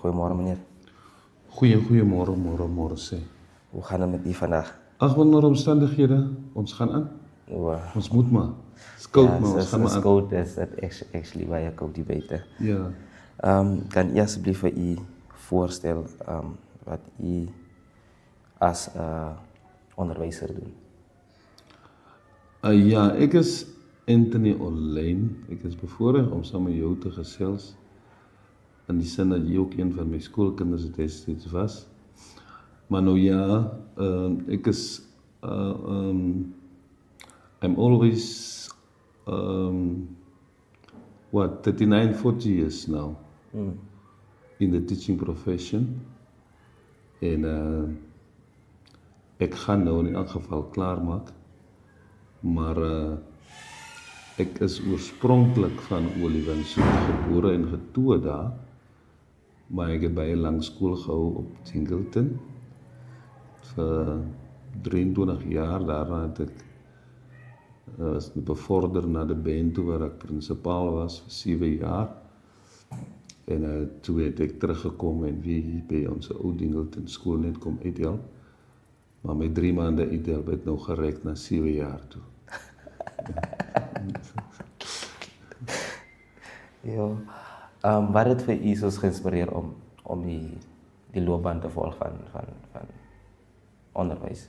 Goedemorgen meneer. Goeiemôre, môre sê. Hoe gaan het met u vandaag? Ag, onder omstandighede, ons gaan aan. Wow. Ons moet maar. Dis koud, Ja, maar ons gaan maar is aan. koud, is het actually baie koud hier buiten. Ja. Kan u alsjeblieft vir u voorstel wat u als onderwijzer doen? Ja, ek is Anthony Olijn. Ek is bevoorreg om saam met jou te gesels. In die sin dat jy ook een van my skoolkinders destyds was. Maar nou ja, ek is I'm always 39, 40 years now in the teaching profession. En ek gaan nou in elk geval klaarmaak. Maar ek is oorspronklik van Olifantshoek gebore en getoe daar. Maar ek het baie lank skool gehou op Singleton. Vir 23 jaar, daarna het ek was bevorder na die band toe waar ek prinsipaal was vir 7 jaar. En toe het ek teruggekom en weer hier by ons ou Dingleton skool net kom uithelp. Maar my 3 maande uithelp het nou gerek na 7 jaar toe. Ja. Wat het vir u soos geïnspireer om die loopbaan te volg van onderwijs?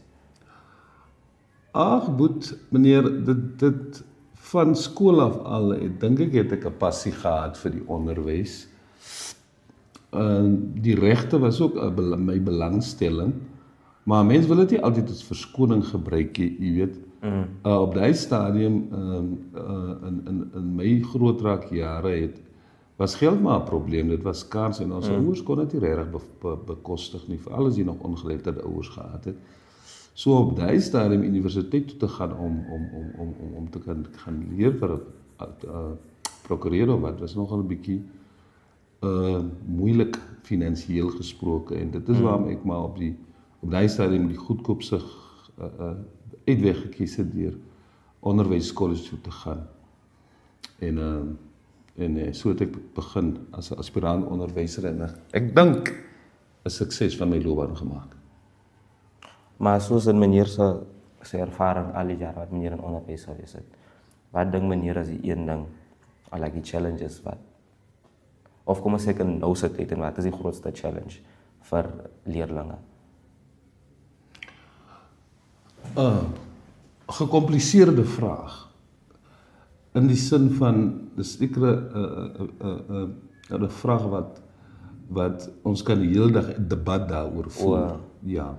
Ag, boet, meneer, dit van skool af al, dink ek het ek 'n passie gehad vir die onderwys. Die regte was ook my belangstelling, maar mense wil dit nie altyd as verskoning gebruik nie, jy weet. Op daai stadium in my grootraak jare was geld maar 'n probleem, dit was skaars en ons ouers kon dit nie regtig bekostig nie, veral as jy nog ongeletterde ouers gehad het. So op daai stadium universiteit toe te gaan om te gaan leer vir prokureur of wat was nogal 'n bietjie moeilik finansiëel gesproke en dit is waarom ek maar op daai stadium die goedkoopste uitweg gekies het deur onderwyskollege toe te gaan. En so het ek begin as 'n aspirant onderwyser en ek dink 'n sukses van my loopbaan gemaak. Maar soos in meneer se ervaring al die jare wat meneer in onderwys gewees het, wat dink meneer as die een ding, like die challenges wat, of kom ons sê in nou se tyd en wat is die grootste challenge vir leerlinge? Gekompliseerde vraag. In die sin van, dis sekere 'n vraag wat ons kan die hele dag 'n debat daaroor voer. Ja.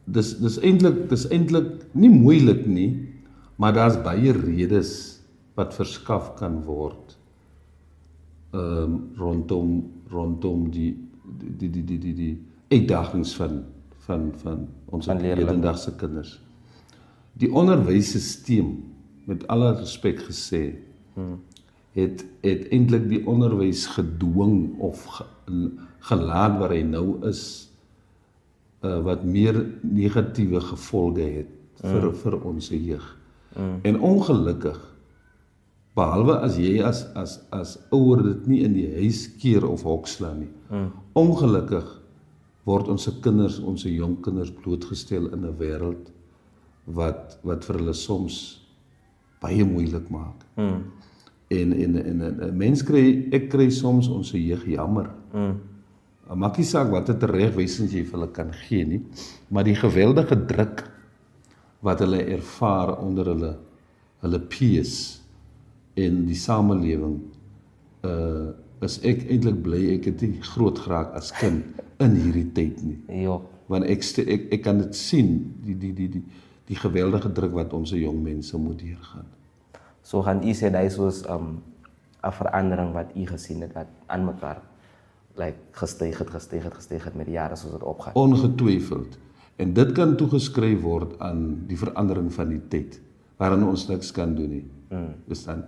Dis eintlik nie moeilik nie, maar daar's baie redes wat verskaf kan word rondom die uitdagings van ons hedendagse kinders. Die onderwysstelsel, met alle respek gesê, het eintlik die onderwys gedwing of gelaat waar hy nou is, wat meer negatiewe gevolge het vir ons jeug. En ongelukkig, behalwe as jy as ouer dit nie in die huis keer of hokslaan nie, ongelukkig word ons kinders, ons jong kinders blootgestel in 'n wêreld wat vir hulle soms baie moeilik maak. En 'n mens ek kry soms ons jeug jammer. Maak nie saak wat 'n teregwysing jy vir hulle kan gee nie, maar die geweldige druk wat hulle ervaar onder hulle peers en die samelewing, is ek eintlik bly ek het nie groot geraak as kind in hierdie tyd nie. Ja. Want ek kan dit sien, die geweldige druk wat ons jong mense moet deurgaan. So gaan u sê dat soos 'n verandering wat u gesien het wat aan mekaar gestyg het met die jare soos dit opgaan. Ongetwyfeld. En dit kan toegeskryf word aan die verandering van die tyd, waarin ons niks kan doen nie. Verstaan?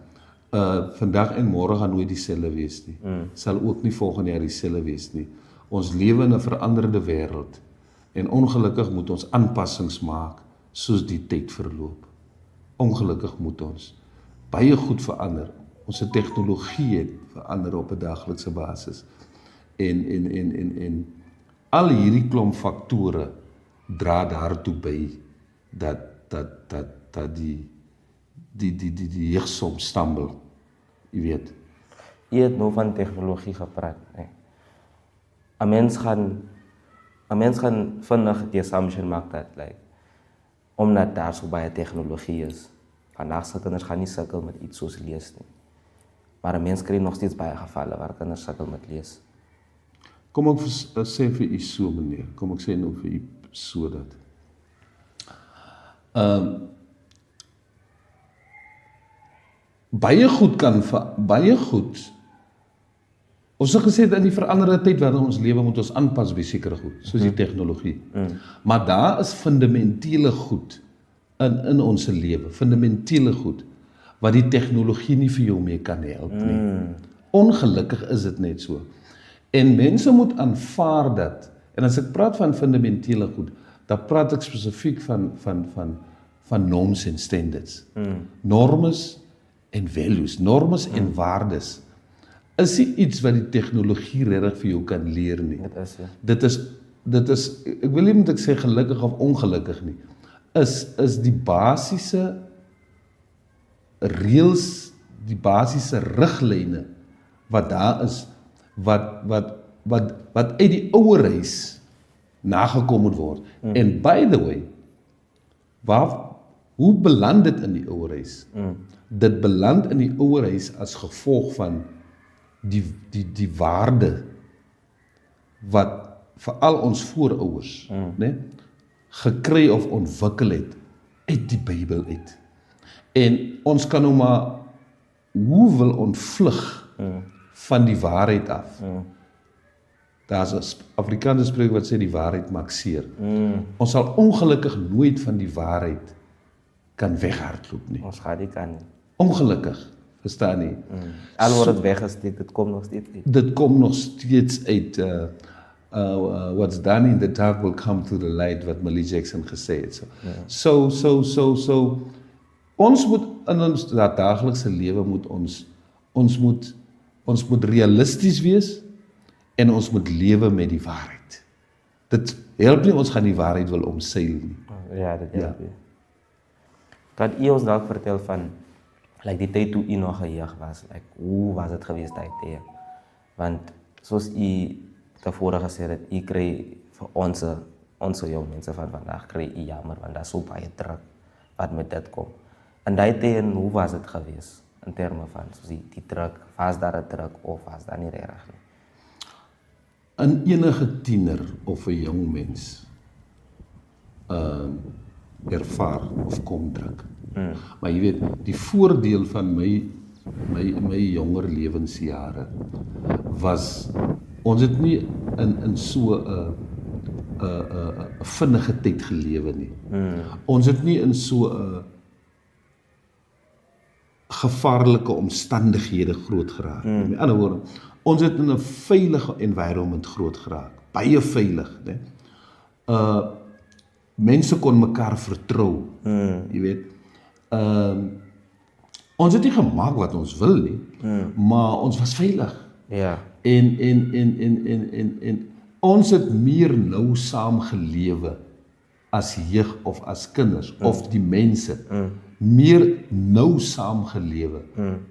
Vandag en môre gaan nooit dieselfde wees nie. Sal ook nie volgende jaar dieselfde wees nie. Ons lewe in 'n veranderde wêreld en ongelukkig moet ons aanpassings maak soos die tyd verloop. Ongelukkig moet ons baie goed verander. Ons tegnologie het verander op 'n daglikse basis. En al hierdie klomp faktore dra daartoe by dat die jeugsom stambel, jy weet. Jy het nou van tegnologie gepraat. Nee. 'n mens gaan vinnig die assumption maak dat omdat daar so baie tegnologie is, vandag se kinders gaan nie sukkel met iets soos lees nie. Maar 'n mens kry nog steeds baie gevalle waar kinders sukkel met lees. Kom ek sê vir u so, meneer, kom ek sê nou vir u so dat. Baie goed, ons het gesê dat in die veranderde tyd waarin ons lewe moet ons aanpas by sekere goed, soos die tegnologie. Maar daar is fundamentele goed in ons lewe, fundamentele goed, wat die tegnologie nie vir jou mee kan help nie. Ongelukkig is dit net so. En mense moet aanvaar dat, en as ek praat van fundamentele goed, dan praat ek spesifiek van norms en standards. Normes en values, normes en waardes, is nie iets wat die tegnologie regtig vir jou kan leer nie. Dit is, ek wil nie moet ek sê gelukkig of ongelukkig nie, is die basiese reëls, die basiese riglyne wat daar is, wat uit die ouer huis nagekom moet word. En by the way, hoe beland dit in die ouer huis? Dit beland in die ouer huis as gevolg van die waarde wat veral ons voorouers gekry of ontwikkel het uit die Bybel uit. En ons kan nou maar hoe wil ontvlug van die waarheid af. Daar's 'n Afrikaanse spreek wat sê die waarheid maak seer. Ons sal ongelukkig nooit van die waarheid kan weghardloop nie. Ons gaan nie kan nie. Ongelukkig, verstaan nie. Al word het weggesteek, dit kom nog steeds uit. Dit kom nog steeds uit, what's done in the dark will come to the light, wat Millie Jackson gesê het. So, ons moet in ons daaglikse lewe moet ons moet realisties wees en ons moet lewe met die waarheid. Dit help nie ons gaan die waarheid wil omseil nie. Ja, dit help nie. Kan u ons dalk vertel van die tyd toe u nog 'n jeug was, hoe was dit geweest daai tyd? Want soos u tevore gesê het, u kry vir ons jong mense van vandag kry u jammer, want daar is so baie druk wat met dit kom. En daai tyd, hoe was dit geweest in terme van soos die druk, was daar 'n druk of was daar nie regtig nie? In enige tiener of 'n jong mens ervaar of kom druk. Maar jy weet, die voordeel van my jonger lewensjare was, ons het nie in so 'n vinnige tyd gelewe nie. Ons het nie in so 'n gevaarlike omstandighede groot geraak. Met ander woorde, ons het in 'n veilige environment groot geraak, baie veilig, né? Mense kon mekaar vertrou, jy weet. Ons het nie gemaak wat ons wil nie, maar ons was veilig. Ja. En ons het meer nou saam gelewe as jeug of as kinders of die mense. Meer nou saam gelewe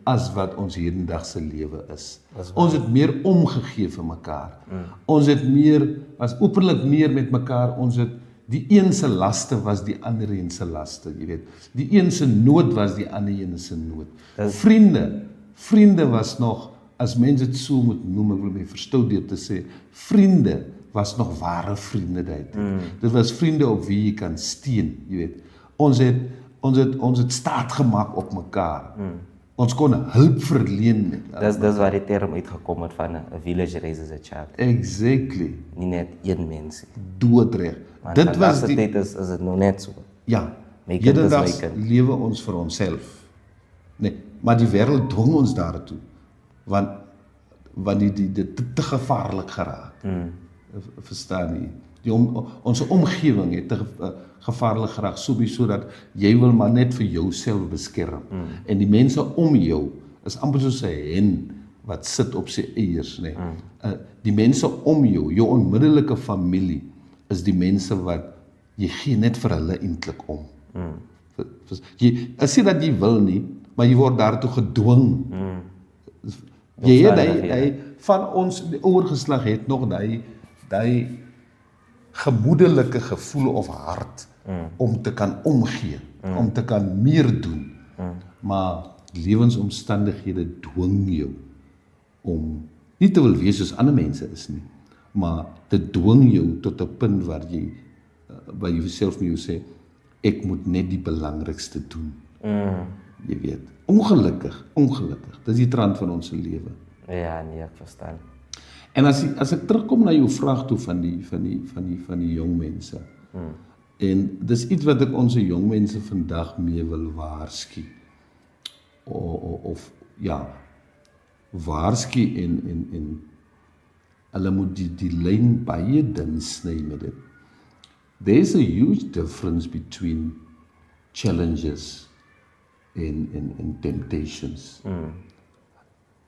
as wat ons hedendagse lewe is. Ons het meer omgegee vir mekaar. Ons het was openlik meer met mekaar. Ons het die een se laste was die ander een se laste, jy weet. Die een se nood was die ander een se nood. Vriende was nog, as mense dit so moet noem, ek wil my verstou deur te sê, vriende was nog ware vriende dit. Dit was vriende op wie jy kan steun, jy weet. Ons het staat gemaak op mekaar. Ons kon hulp verleen. Dis waar die term uitgekom het van 'n village raises a child. Exactly. Nie net een mens. Doodreg. Dit was die tyd is dit nog net so. Ja. Hedendags lewe ons vir onsself. Nee, maar die wêreld dwing ons daartoe. Want dit te gevaarlik geraak. Verstaan jy? Onze omgewing het gevaarlik geraak, sodat jy wil maar net vir jouself beskerm. En die mense om jou is amper soos 'n hen wat sit op sy eiers, nee. Die mense om jou onmiddellike familie, is die mense wat, jy gee net vir hulle eintlik om. Jy, is nie dat jy wil nie, maar jy word daartoe gedwing. Jy het hy van ons, die ouer geslag het nog die gemoedelike gevoel of hart, om te kan omgee, om te kan meer doen. Maar lewensomstandighede dwing jou om nie te wil wees soos ander mense is nie, maar dit dwing jou tot 'n punt waar jy vir jouself mee sê, ek moet net die belangrikste doen. Jy weet, ongelukkig, dit is die trant van ons lewe. Ja, nee, ek verstaan. En as ek terugkom na jou vraag toe van die jong mense, en dis iets wat ek ons jong mense vandag mee wil waarsku, of ja, waarsku en hulle moet die lyn baie dun sny met dit. There's a huge difference between challenges and temptations.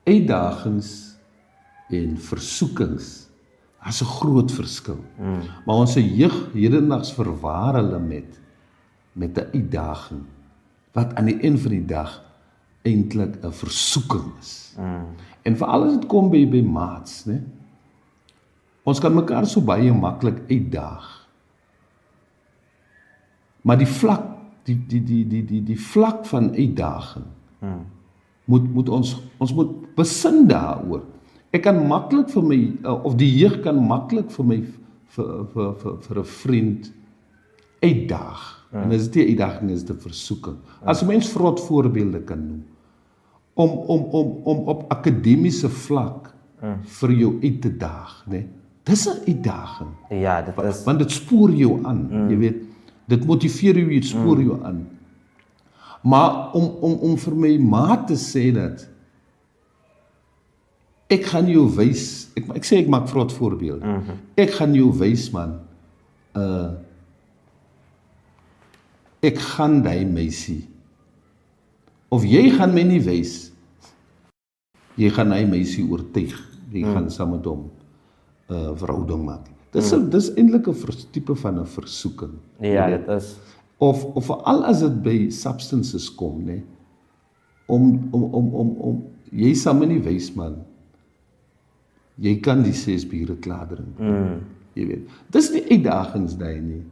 Uitdagings en versoekings, daar's 'n groot verskil. Maar ons jeug hedendaags verwaar hulle met 'n uitdaging, wat aan die eind van die dag eintlik 'n versoeking is. En veral as dit kom by maats, né? Ons kan mekaar so baie maklik uitdaag. Maar die vlak, die vlak van uitdaging, moet ons moet besin daaroor. Ek kan maklik vir my, of die jeug kan maklik vir my, vir 'n vriend uitdaag. En as dit nie uitdaging is, dit versoeking. As 'n mens vrot voorbeelde kan noem, om op akademiese vlak vir jou uit te daag, né? Dis 'n uitdaging. Ja, dit is. Want dit spoor jou aan, jy weet. Dit motiveer jou, dit spoor jou aan. Maar om vir my maat te sê dat ek gaan jou wys, ek sê ek maak vrot voorbeeld. Ek gaan jou wys, man. Ek gaan die meisie, of jy gaan my nie wys, jy gaan die meisie oortuig, jy gaan saam met hom verhouding maak. Dis eintlik 'n tipe van 'n versoeking. Ja, dit is. Of veral as dit by substances kom, né? Om jy sal my nie wys, man. Jy kan die 6 biere klaar drink. Jy weet. Dis nie uitdagings daai nie.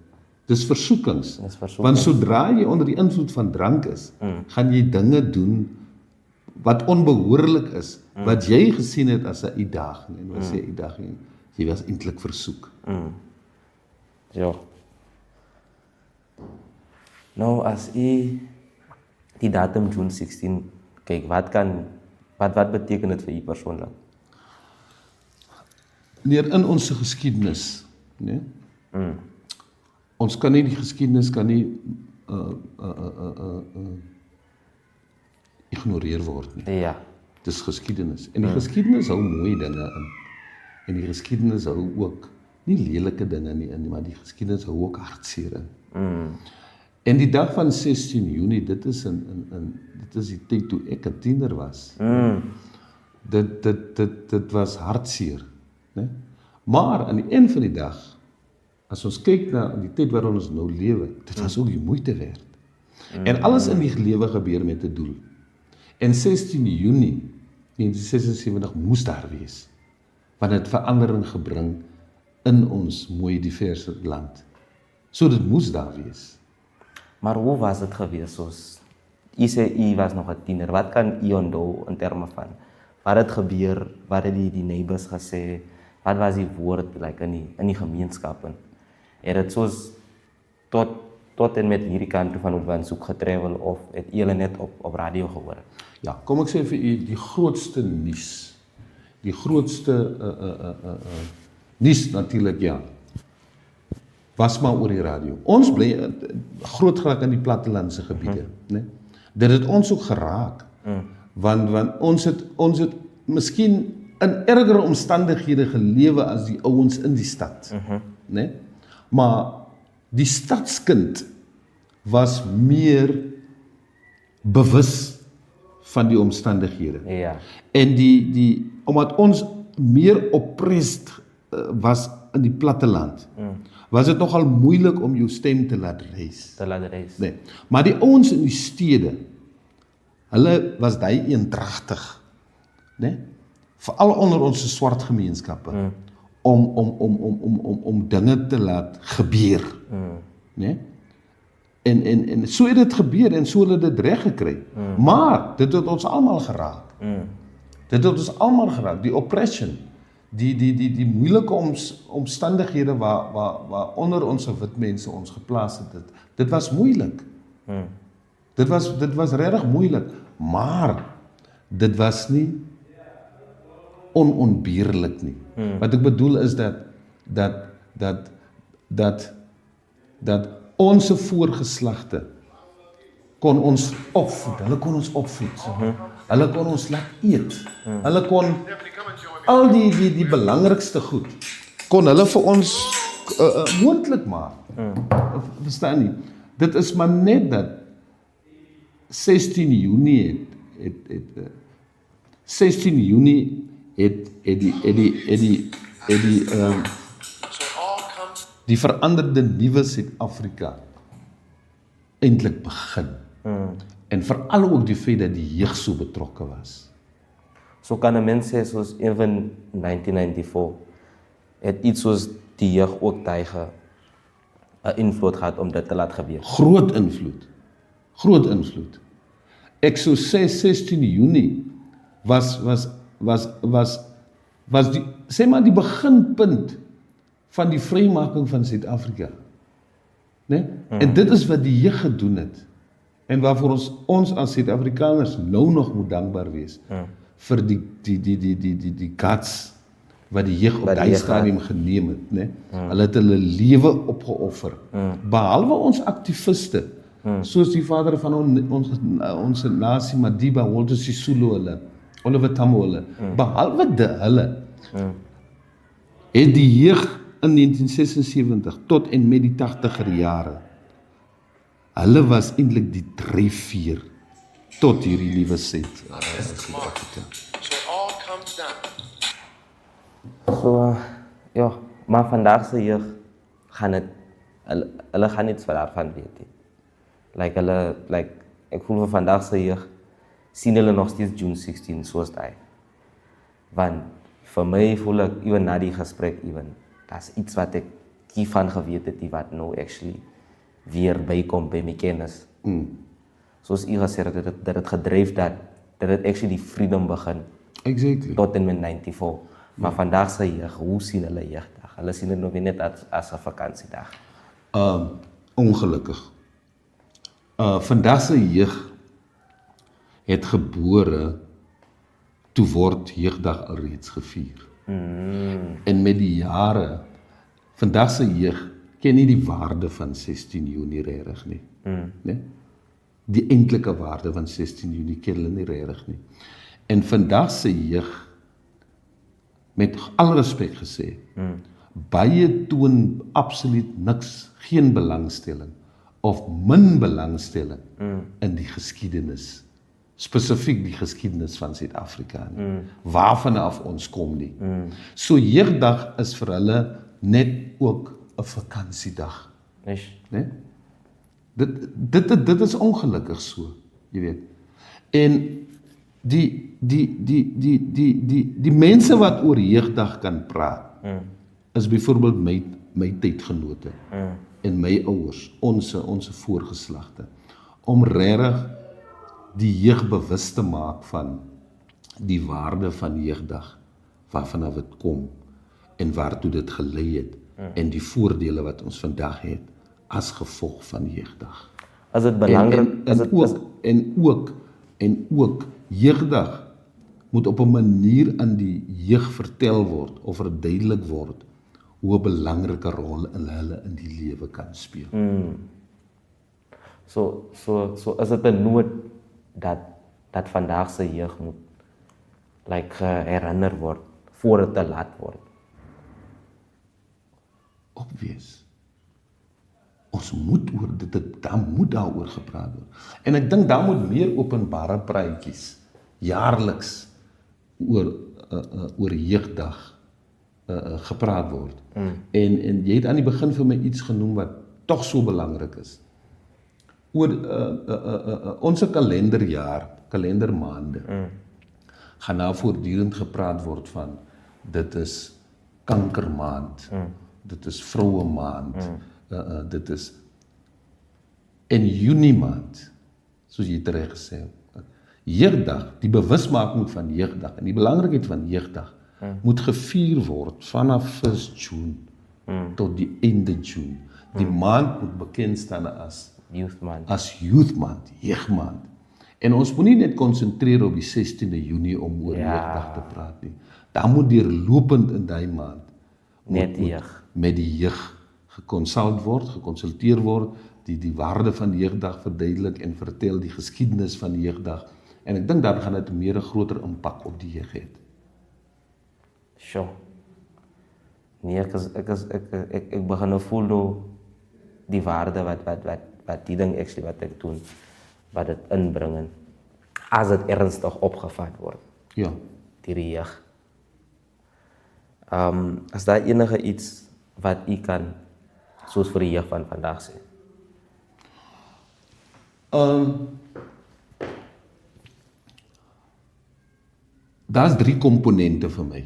Dis versoekings. Want sodra jy onder die invloed van drank is, gaan jy dinge doen wat onbehoorlik is, wat jy gesien het as 'n uitdaging, en wat sê uitdaging? Jy was eintlik versoek. Ja. Nou, as u die datum June 16 kyk, wat beteken dit vir u persoonlik? Meneer, in ons geskiedenis, né? Ons kan nie die geskiedenis ignoreer word nie. Ja. Dis geskiedenis. En die geskiedenis hou mooi dinge in. En die geskiedenis hou ook nie lelike dinge nie in, maar die geskiedenis hou ook hartseer in. En die dag van 16 Junie, dit is die tyd toe ek 'n tiener was. Dit was hartseer, né? Maar aan die eind van die dag, as ons kyk na die tyd waarin ons nou lewe, dit was ook die moeite werd. En alles in die lewe gebeur met 'n doel. En 16 Junie 1976 moes daar wees, want het verandering gebring in ons mooi diverse land. So dit moes daar wees. Maar hoe was dit gewees? Soos u sê u was nog 'n tiener. Wat kan u onthou in terme van wat het gebeur? Wat het die neighbors gesê? Wat was die woord like in die gemeenskap? Het dit soos tot en met hierdie kant toe van Oudtshoorn getravel of het julle net op radio gehoor? Ja, kom ek sê vir u, die grootste nuus. Die grootste nuus natuurlik, ja, was maar oor die radio. Ons bly groot geraak in die plattelandse gebiede, né? Dit het ons ook geraak. Want ons het miskien in ergere omstandighede gelewe as die ouens in die stad, né? Maar die stadskind was meer bewus van die omstandighede. Ja. En omdat ons meer oppressed was in die platteland, was dit nogal moeilik om jou stem te laat reis. Te laat reis. Nee. Maar die ouens in die stede, hulle was daai eendragtig, né? Veral onder ons swart gemeenskappe, om dinge te laat gebeur, né? En so het dit gebeur en so het dit reg gekry. Maar dit het ons almal geraak. Dit het ons almal geraak. Die oppression, die moeilike omstandighede waar onder ons wit mense ons geplaas het, dit was moeilik. Dit was regtig moeilik, maar dit was nie onontbeerlik nie. Wat ek bedoel is dat ons voorgeslagte kon ons opvoed, hulle kon ons opvoed, hulle kon ons laat eet, hulle kon al die belangrikste goed, kon hulle vir ons moontlik maak. Verstaan nie? Dit is maar net dat 16 Junie die veranderde nuwe Suid-Afrika eintlik begin. En veral ook die feit dat die jeug so betrokke was. So kan 'n mens sê soos even 1994 het iets soos die jeug ook tydge 'n invloed gehad om dit te laat gebeur. Groot invloed. Ek sou sê 16 Junie was die, sê maar die beginpunt van die vrymaking van Suid-Afrika. Nee? En dit is wat die jeug gedoen het. En waarvoor ons as Suid-Afrikaners nou nog moet dankbaar wees. Vir die guts wat die jeug op daai stadium geneem het. Nee? Hulle het hulle lewe opgeoffer. Behalwe ons aktiviste, soos die vader van ons nasie, Madiba, Walter Sisulu, Oliver Tambo, behalwe hulle, het die jeug in 1976 tot en met die 80er jare, hulle was eintlik die dryfveer tot hierdie nuwe Suid-Afrika. So, ja, maar vandag se jeug gaan dit, hulle gaan niks daarvan weet nie. Ek voel vir vandag se jeug sien hulle nog steeds June 16 soos daai. Want vir my voel ek, even na die gesprek, dat is iets wat ek hiervan geweet het, die wat nou actually weer bykom by my kennis. Soos u gesê het, dat het gedryf dat het actually die freedom begin. Exactly. Tot en met 94. Maar vandag se jeug, hoe sien hulle jeugdag? Hulle sien dit nog net as 'n vakansiedag. Ongelukkig. Vandag se jeug het gebore toe word jeugdag alreeds gevier. En met die jare, vandag se jeug ken nie die waarde van 16 Junie regtig nie. Nee? Die eintlike waarde van 16 Junie ken hulle nie regtig nie. En vandag se jeug, met alle respek gesê, baie toon absoluut niks, geen belangstelling of min belangstelling in die geskiedenis. Spesifiek die geskiedenis van Suid-Afrika nie. Waarvan af ons kom nie. So jeugdag is vir hulle net ook 'n vakansiedag. Nee? Dit is ongelukkig so, jy weet. En die mense wat oor jeugdag kan praat, is byvoorbeeld my tydgenote en my ouers, ons voorgeslagte, om regtig die jeug bewus te maak van die waarde van jeugdag, waarvan af dit kom en waartoe dit gelei het, en die voordele wat ons vandag het as gevolg van jeugdag. Is dit belangrik? En ook jeugdag moet op 'n manier aan die jeug vertel word of verduidelik word hoe 'n belangrike rol hulle in die lewe kan speel. So is dit 'n nood dat vandag se jeug moet herinner word voor dit te laat word. Obvious. Ons moet daar moet daaroor gepraat word. En ek dink daar moet meer openbare praatjies jaarliks oor jeugdag gepraat word. En jy het aan die begin vir my iets genoem wat tog so belangrik is. Oor ons kalendermaande gaan daar voortdurend gepraat word van dit is kankermaand, dit is vroue maand, dit is en Junie maand, soos jy terecht gesê het. Jeugdag, die bewusmaking van jeugdag en die belangrikheid van jeugdag moet gevier word vanaf 1 June tot die einde June. Die maand moet bekend staan as Youth Month. Youth Month, jeugmaand. En ons moet nie net konsentreer op die 16de Junie om oor jeugdag te praat nie. Daar moet deurlopend in die maand Net jeug. met die jeug geconsulteer word, die waarde van die jeugdag verduidelik en vertel die geskiedenis van die jeugdag. En ek dink dan gaan dit meer 'n groter impak op die jeug hê. Sure. Nee, ek begin nou voel nou die waarde wat die ding actually wat ek doen, wat dit inbring, as dit ernstig opgevat word. Ja. Die jeug. As daar enige iets wat u kan, soos vir die jeug van vandag sê? Daar's 3 komponente vir my,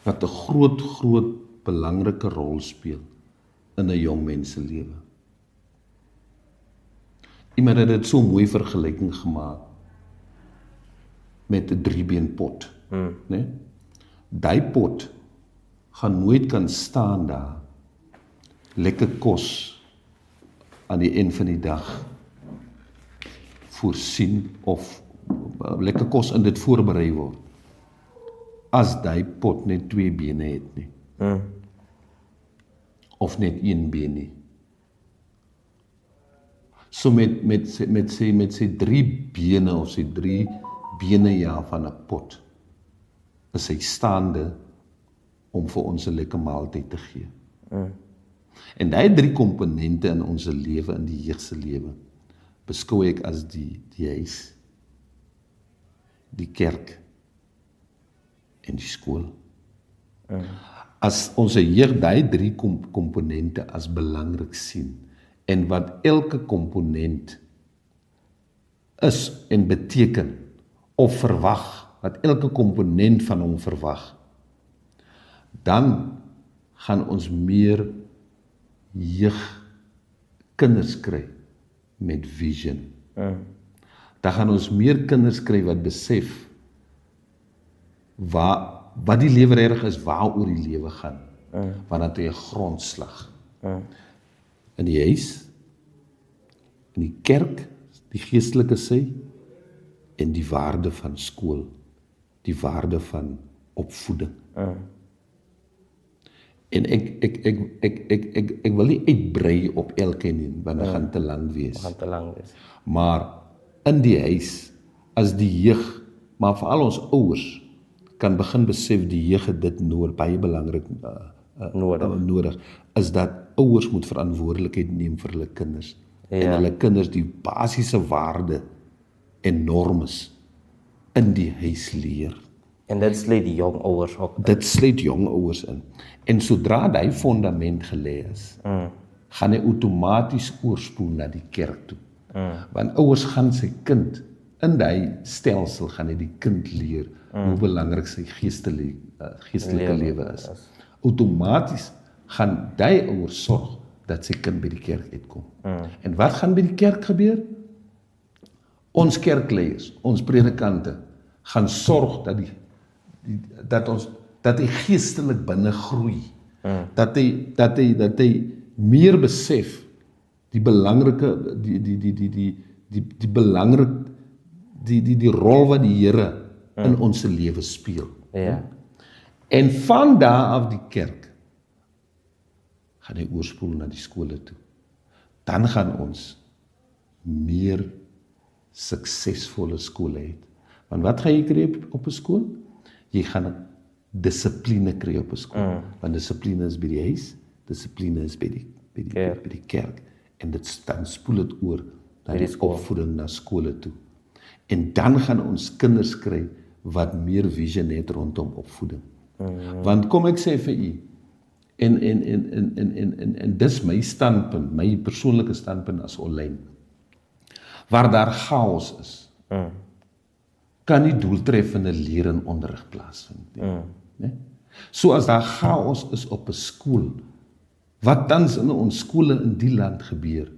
wat 'n groot belangrike rol speel in 'n jong mens se lewe. Iemand het dit so mooi vergelyking gemaak met 'n 3-been-pot, né? Daai pot gaan nooit kan staan daar, lekker kos aan die eind van die dag voorsien of lekker kos in dit voorberei word, as daai pot net 2 bene het nie. Of net 1 been nie. So met sy 3 bene of sy 3 bene van 'n pot, is hy staande om vir ons 'n lekker maaltyd te gee. En daai 3 komponente in ons lewe, in die jeug se lewe, beskou ek as die huis, die kerk en die skool. As ons jeug daai 3 komponente as belangrik sien, en wat elke komponent is en beteken, of verwag, wat elke komponent van hom verwag, dan gaan ons meer kinders kry met vision. Dan gaan ons meer kinders kry wat besef wat die lewe regtig is, waaroor die lewe gaan. Want dat hy 'n grondslag. In die huis, in die kerk, die geestelike sy, en die waarde van skool, die waarde van opvoeding. En ek wil nie uitbrei op elkeen nie, want dit gaan te lang wees. Maar in die huis, as die jeug, maar veral ons ouers, kan begin besef die jeug het dit baie belangrik nodig, is dat ouers moet verantwoordelikheid neem vir hulle kinders. En hulle kinders die basiese waarde en normes in die huis leer. En dit sluit die jong ouers ook. Dit sluit jong ouers in. En sodra die fundament gelê is, gaan hy outomaties oorspoel na die kerk toe. Want ouers gaan sy kind, in die stelsel gaan hy die kind leer, hoe belangrik sy geestelike lewe is. Outomaties gaan die ouers sorg dat sy kind by die kerk uitkom. En wat gaan by die kerk gebeur? Ons kerkleiers, ons predikante, gaan sorg dat hy geestelik binne groei. Dat hy meer besef die belangrike die rol wat die Here in ons lewe speel. En van daar af die kerk gaan hy oorspoel na die skole toe. Dan gaan ons meer suksesvolle skole hê. Want wat gaan jy kry op 'n skool? Jy gaan dissipline kry op 'n skool. Want dissipline is by die huis, dissipline is by die kerk. En dan spoel dit oor na die opvoeding na skole toe. En dan gaan ons kinders kry wat meer vision het rondom opvoeding. Want kom ek sê vir u, en dis my standpunt, my persoonlike standpunt as Olyn, waar daar chaos is, kan nie doeltreffende leer en onderrig plaasvind nie. Nee? So as daar chaos is op 'n skool, wat tans in ons skole in die land gebeur,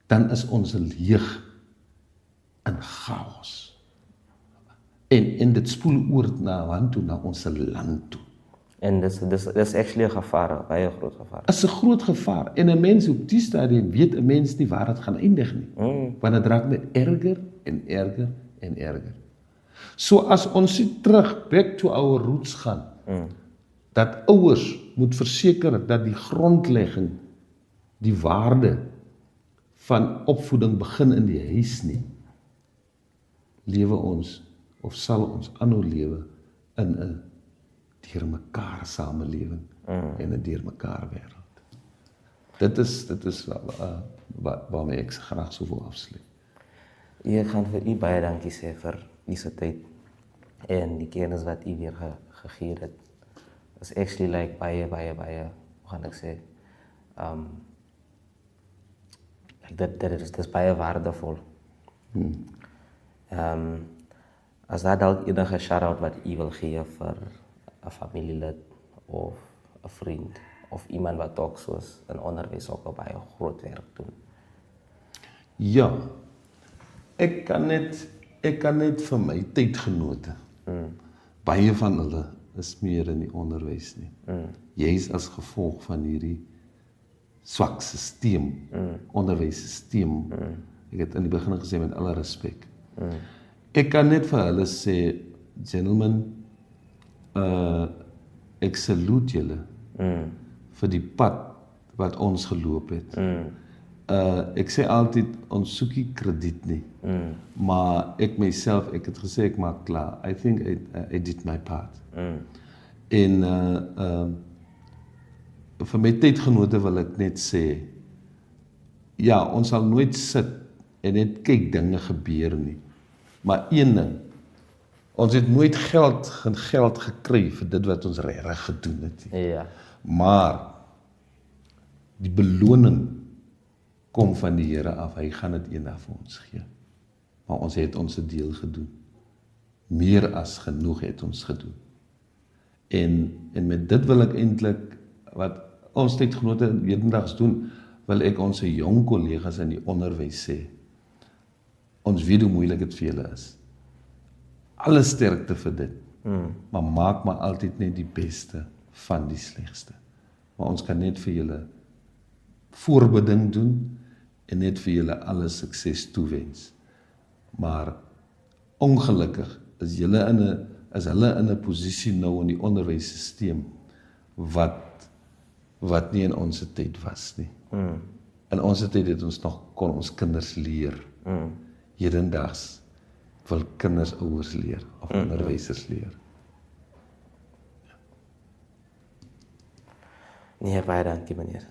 dan is ons leeg in chaos. En dit spoel oor na want toe, na ons land toe. En dis actually 'n gevaar, baie groot gevaar. Is 'n groot gevaar. En 'n mens op die stadium weet 'n mens nie waar dit gaan eindig nie. Want dit raak net erger en erger en erger. So as ons terug back to our roots gaan, dat ouers moet verseker dat die grondlegging, die waarde van opvoeding begin in die huis nie, lewe ons of sal ons aanhou lewe in 'n deurmekaar samelewing en 'n deurmekaar wêreld. Dit is waarmee ek graag sou wil afsluit. Ek gaan vir u baie dankie sê vir u se tyd en die kennis wat u weer gegee het. Is actually like baie, hoe gaan ek sê, dit is baie waardevol. As daar dalk enige shout-out wat u wil gee vir 'n familielid of 'n vriend of iemand wat ook soos in onderwys ook al baie groot werk doen. Ja, ek kan net vir my tydgenote, baie van hulle is meer in die onderwys nie. Jy's as gevolg van hierdie swak stelsel, onderwysstelsel. Ek het in die begin gesê met alle respek. Ek kan net vir hulle sê, gentlemen, ek salute julle vir die pad wat ons geloop het. Ek sê altyd, ons soek nie krediet nie, maar ek myself, ek het gesê ek maak klaar. I think I did my part. En vir my tydgenote wil ek net sê, ja, ons sal nooit sit en net kyk dinge gebeur nie. Maar een ding, ons het nooit geld gekry vir dit wat ons regtig gedoen het nie. Ja. Maar die beloning kom van die Here af. Hy gaan dit eendag vir ons gee. Maar ons het ons deel gedoen. Meer as genoeg het ons gedoen. En met dit wil ek eintlik, wat ons tydgenote hedendaags doen, wil ek ons jong kollegas in die onderwys sê, ons weet hoe moeilik dit vir julle is. Alle sterkte vir dit, maar maak maar altyd net die beste van die slegste. Maar ons kan net vir julle voorbeding doen en net vir julle alle sukses toewens. Maar ongelukkig is hulle in 'n posisie nou in die onderwysstelsel wat nie in ons tyd was nie. In ons tyd het ons nog kon ons kinders leer. Hedendaags wil kinders ouers leer of onderwysers leer. Nee, baie dankie meneer.